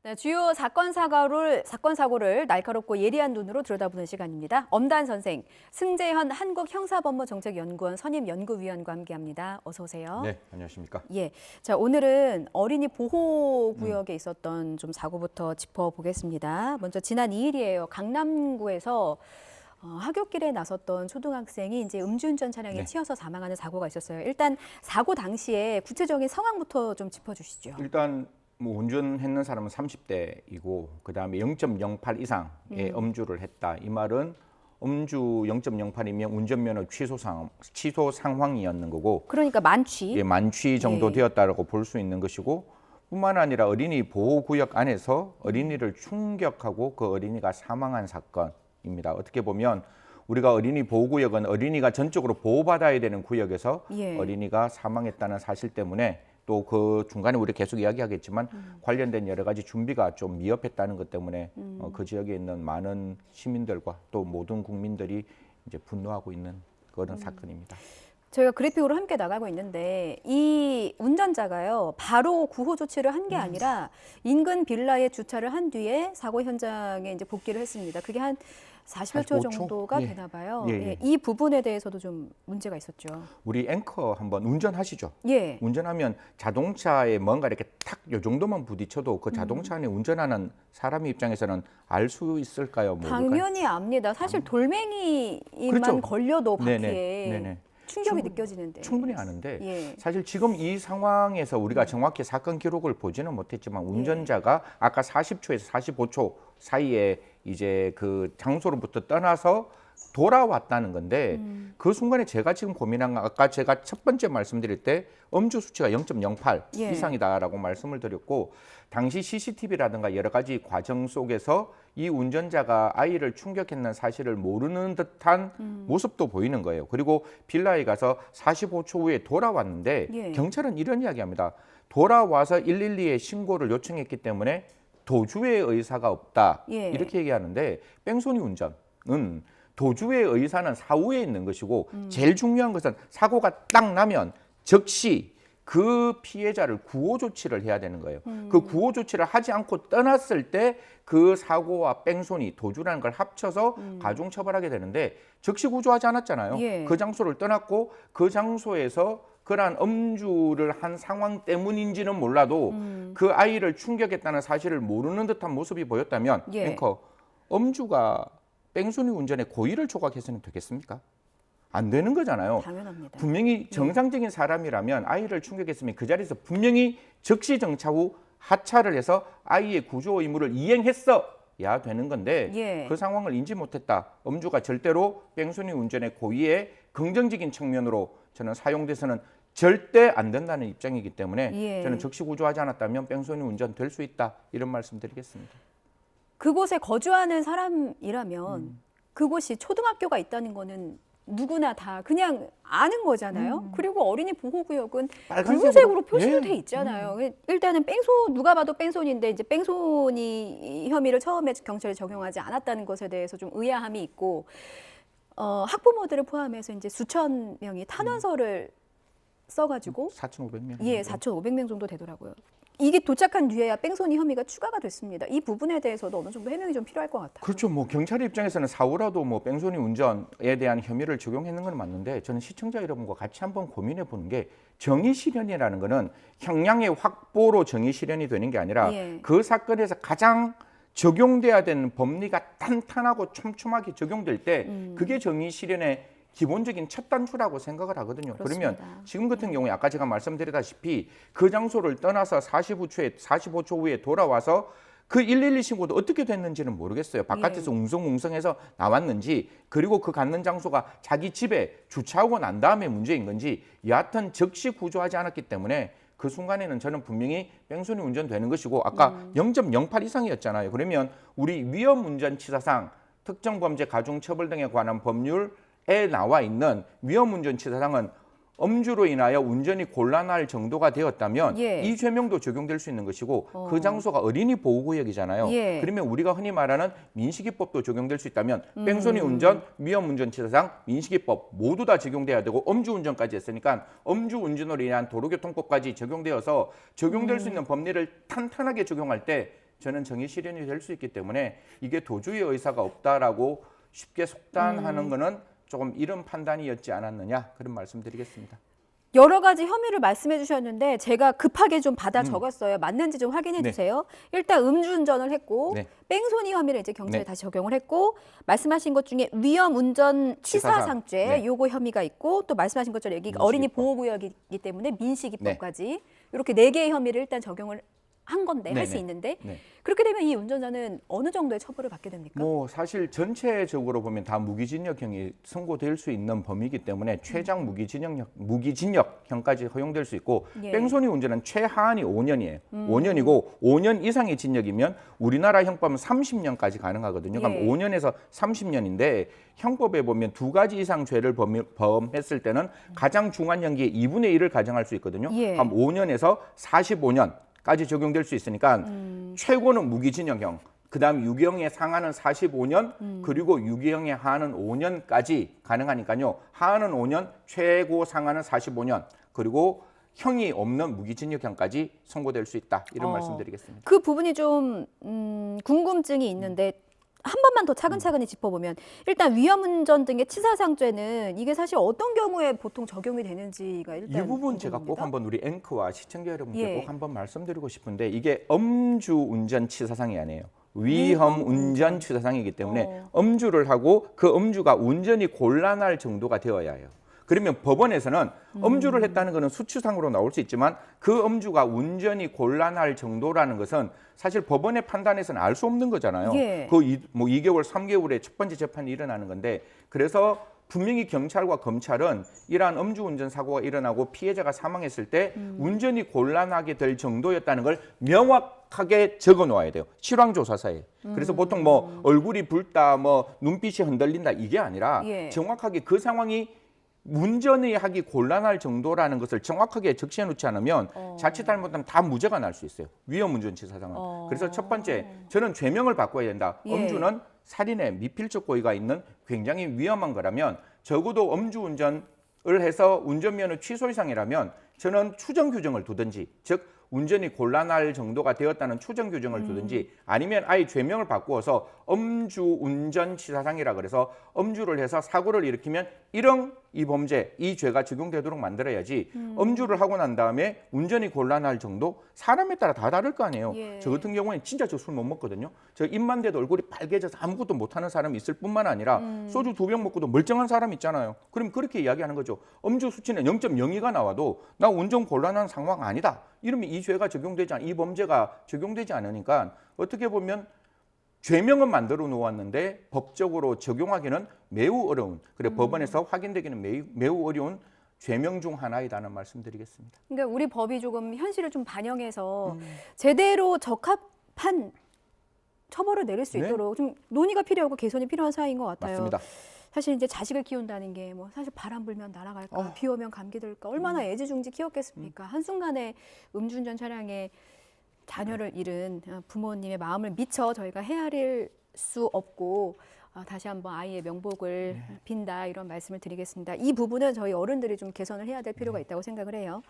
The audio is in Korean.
네, 주요 사건 사고를 날카롭고 예리한 눈으로 들여다보는 시간입니다. 엄단 선생, 승재현 한국형사법무정책연구원 선임연구위원과 함께합니다. 어서 오세요. 네, 안녕하십니까. 예, 자 오늘은 어린이 보호구역에 있었던 좀 사고부터 짚어보겠습니다. 먼저 지난 2일이에요. 강남구에서 하굣길에 나섰던 초등학생이 이제 음주운전 차량에 네. 치여서 사망하는 사고가 있었어요. 일단 사고 당시에 구체적인 상황부터 좀 짚어주시죠. 일단 뭐 운전했는 사람은 30대이고 그다음에 0.08 이상의 음주를 했다. 이 말은 음주 0.08이면 운전면허 취소 상황이었는 거고, 그러니까 만취. 예, 만취 정도 예. 되었다라고 볼 수 있는 것이고, 뿐만 아니라 어린이 보호구역 안에서 어린이를 충격하고 그 어린이가 사망한 사건입니다. 어떻게 보면 우리가 어린이 보호구역은 어린이가 전적으로 보호받아야 되는 구역에서 예. 어린이가 사망했다는 사실 때문에 또 그 중간에 우리 계속 이야기하겠지만 관련된 여러 가지 준비가 좀 미흡했다는 것 때문에 그 지역에 있는 많은 시민들과 또 모든 국민들이 이제 분노하고 있는 그런 사건입니다. 저희가 그래픽으로 함께 나가고 있는데 이 운전자가요 바로 구호 조치를 한 게 아니라 인근 빌라에 주차를 한 뒤에 사고 현장에 이제 복귀를 했습니다. 그게 한 40여 초 45초? 정도가 예. 되나 봐요. 예, 예, 예. 이 부분에 대해서도 좀 문제가 있었죠. 우리 앵커 한번 운전하시죠? 예. 운전하면 자동차에 뭔가 이렇게 탁 요 정도만 부딪혀도 그 자동차 안에 운전하는 사람 입장에서는 알 수 있을까요? 모를까요? 당연히 압니다. 사실 돌멩이만 그렇죠. 걸려도 바퀴에 네네. 충격이 느껴지는데. 충분히 아는데 예. 사실 지금 이 상황에서 우리가 정확히 사건 기록을 보지는 못했지만 운전자가 아까 40초에서 45초 사이에 이제 그 장소로부터 떠나서 돌아왔다는 건데 그 순간에 제가 지금 고민한 건 아까 제가 첫 번째 말씀드릴 때 음주 수치가 0.08 예. 이상이다라고 말씀을 드렸고 당시 CCTV라든가 여러 가지 과정 속에서 이 운전자가 아이를 충격했는 사실을 모르는 듯한 모습도 보이는 거예요. 그리고 빌라에 가서 45초 후에 돌아왔는데 예. 경찰은 이런 이야기합니다. 돌아와서 112에 신고를 요청했기 때문에 도주의 의사가 없다. 예. 이렇게 얘기하는데 뺑소니 운전은 도주의 의사는 사후에 있는 것이고 제일 중요한 것은 사고가 딱 나면 즉시 그 피해자를 구호 조치를 해야 되는 거예요. 그 구호 조치를 하지 않고 떠났을 때 그 사고와 뺑소니, 도주라는 걸 합쳐서 가중 처벌하게 되는데 즉시 구조하지 않았잖아요. 예. 그 장소를 떠났고 그 장소에서 그러한 음주를 한 상황 때문인지는 몰라도 그 아이를 충격했다는 사실을 모르는 듯한 모습이 보였다면 예. 앵커, 음주가 뺑소니 운전에 고의를 조각해서는 되겠습니까? 안 되는 거잖아요. 당연합니다. 분명히 정상적인 사람이라면 아이를 충격했으면 그 자리에서 분명히 즉시 정차 후 하차를 해서 아이의 구조 의무를 이행했어야 되는 건데 예. 그 상황을 인지 못했다. 음주가 절대로 뺑소니 운전의 고의의 긍정적인 측면으로 저는 사용돼서는 절대 안 된다는 입장이기 때문에 예. 저는 즉시 구조하지 않았다면 뺑소니 운전 될 수 있다. 이런 말씀 드리겠습니다. 그곳에 거주하는 사람이라면 그곳이 초등학교가 있다는 거는 누구나 다 그냥 아는 거잖아요. 그리고 어린이 보호구역은 빨간색으로. 붉은색으로 표시도 예. 돼 있잖아요. 일단은 누가 봐도 뺑소니인데 이제 뺑소니 혐의를 처음에 경찰에 적용하지 않았다는 것에 대해서 좀 의아함이 있고 학부모들을 포함해서 이제 수천 명이 탄원서를 써가지고 4,500명. 예, 4,500명 정도 되더라고요. 이게 도착한 뒤에야 뺑소니 혐의가 추가가 됐습니다. 이 부분에 대해서도 어느 정도 해명이 좀 필요할 것 같아요. 그렇죠. 뭐 경찰 입장에서는 사후라도 뭐 뺑소니 운전에 대한 혐의를 적용했는 건 맞는데 저는 시청자 여러분과 같이 한번 고민해 보는 게 정의 실현이라는 거는 형량의 확보로 정의 실현이 되는 게 아니라 예. 그 사건에서 가장 적용돼야 되는 법리가 탄탄하고 촘촘하게 적용될 때 그게 정의 실현의 기본적인 첫 단추라고 생각을 하거든요. 그렇습니다. 그러면 지금 같은 경우에 아까 제가 말씀드렸다시피 그 장소를 떠나서 45초 후에 돌아와서 그 112 신고도 어떻게 됐는지는 모르겠어요. 바깥에서 웅성웅성해서 나왔는지 그리고 그 갔는 장소가 자기 집에 주차하고 난 다음에 문제인 건지 여하튼 즉시 구조하지 않았기 때문에 그 순간에는 저는 분명히 뺑소니 운전되는 것이고 아까 0.08 이상이었잖아요. 그러면 우리 위험운전치사상 특정범죄 가중처벌 등에 관한 법률에 나와 있는 위험운전치사상은 음주로 인하여 운전이 gon란할 정도가 되었다면 예. 이 죄명도 적용될 수 있는 것이고 그 장소가 어린이 보호구역이잖아요. 예. 그러면 우리가 흔히 말하는 민식이법도 적용될 수 있다면 뺑소니 운전, 위험운전치사상, 민식이법 모두 다 적용돼야 되고 음주운전까지 했으니까 음주운전으로 인한 도로교통법까지 적용되어서 적용될 수 있는 법리를 탄탄하게 적용할 때 저는 정의 실현이 될 수 있기 때문에 이게 도주의 의사가 없다라고 쉽게 속단하는 거는 조금 이런 판단이었지 않았느냐 그런 말씀드리겠습니다. 여러 가지 혐의를 말씀해 주셨는데 제가 급하게 좀 받아 적었어요. 맞는지 좀 확인해 네. 주세요. 일단 음주운전을 했고 네. 뺑소니 혐의를 이제 경찰에 네. 다시 적용을 했고 말씀하신 것 중에 위험 운전 치사상죄 네. 요거 혐의가 있고 또 말씀하신 것처럼 여기 민식이법. 어린이 보호구역이기 때문에 민식이법까지 이렇게 4개의 혐의를 일단 적용을 한 건데 할 수 네네. 있는데 네. 그렇게 되면 이 운전자는 어느 정도의 처벌을 받게 됩니까? 뭐 사실 전체적으로 보면 다 무기징역형이 선고될 수 있는 범위이기 때문에 최장 무기징역형까지 허용될 수 있고 예. 뺑소니 운전은 최하한이 5년이에요. 5년이고 5년 이상의 징역이면 우리나라 형법은 30년까지 가능하거든요. 그럼 예. 5년에서 30년인데 형법에 보면 2가지 이상 죄를 범했을 때는 가장 중한 형기의 2분의 1을 가정할 수 있거든요. 예. 그럼 5년에서 45년까지 적용될 수 있으니까 최고는 무기징역형, 그다음 유기형의 상한은 45년, 그리고 유기형의 하한은 5년까지 가능하니까요. 하한은 5년, 최고 상한은 45년, 그리고 형이 없는 무기징역형까지 선고될 수 있다. 이런 말씀드리겠습니다. 그 부분이 좀 궁금증이 있는데 한 번만 더 차근차근히 짚어보면 일단 위험운전 등의 치사상죄는 이게 사실 어떤 경우에 보통 적용이 되는지가 일단 이 부분 제가 꼭 궁금합니다. 한번 우리 앵커와 시청자 여러분께 예. 꼭 한번 말씀드리고 싶은데 이게 음주운전 치사상이 아니에요. 위험운전 치사상이기 때문에 음주를 하고 그 음주가 운전이 곤란할 정도가 되어야 해요. 그러면 법원에서는 음주를 했다는 것은 수치상으로 나올 수 있지만 그 음주가 운전이 곤란할 정도라는 것은 사실 법원의 판단에서는 알 수 없는 거잖아요. 예. 그 2개월, 3개월에 첫 번째 재판이 일어나는 건데 그래서 분명히 경찰과 검찰은 이러한 음주운전 사고가 일어나고 피해자가 사망했을 때 운전이 곤란하게 될 정도였다는 걸 명확하게 적어 놓아야 돼요. 실황조사서에. 그래서 보통 뭐 얼굴이 붉다, 뭐 눈빛이 흔들린다 이게 아니라 예. 정확하게 그 상황이 운전이 하기 곤란할 정도라는 것을 정확하게 적시해 놓지 않으면 자칫 잘못하면 다 무죄가 날 수 있어요. 위험운전치사상은. 그래서 첫 번째, 저는 죄명을 바꿔야 된다. 예. 음주는 살인의 미필적 고의가 있는 굉장히 위험한 거라면 적어도 음주운전을 해서 운전면허 취소 이상이라면 저는 추정 규정을 두든지 즉 운전이 곤란할 정도가 되었다는 추정 규정을 두든지 아니면 아예 죄명을 바꾸어서 음주운전치사상이라 그래서 음주를 해서 사고를 일으키면 이런 이 범죄, 이 죄가 적용되도록 만들어야지 음주를 하고 난 다음에 운전이 곤란할 정도 사람에 따라 다 다를 거 아니에요. 예. 저 같은 경우에는 진짜 저 술 못 먹거든요. 저 입만 대도 얼굴이 빨개져서 아무것도 못하는 사람이 있을 뿐만 아니라 소주 2병 먹고도 멀쩡한 사람 있잖아요. 그럼 그렇게 이야기하는 거죠. 음주 수치는 0.02가 나와도 나 운전 곤란한 상황 아니다. 이러면 이 죄가 적용되지 이 범죄가 적용되지 않으니까 어떻게 보면 죄명은 만들어 놓았는데 법적으로 적용하기는 매우 어려운 그래 법원에서 확인되기는 매우 어려운 죄명 중 하나이다는 말씀드리겠습니다. 그러니까 우리 법이 조금 현실을 좀 반영해서 제대로 적합한 처벌을 내릴 수 네. 있도록 좀 논의가 필요하고 개선이 필요한 사항인 것 같아요. 맞습니다. 사실 이제 자식을 키운다는 게 뭐 사실 바람 불면 날아갈까, 비 오면 감기 들까 얼마나 애지중지 키웠겠습니까? 한순간에 음주운전 차량에 자녀를 잃은 부모님의 마음을 미처 저희가 헤아릴 수 없고 다시 한번 아이의 명복을 빈다 이런 말씀을 드리겠습니다. 이 부분은 저희 어른들이 좀 개선을 해야 될 필요가 있다고 생각을 해요.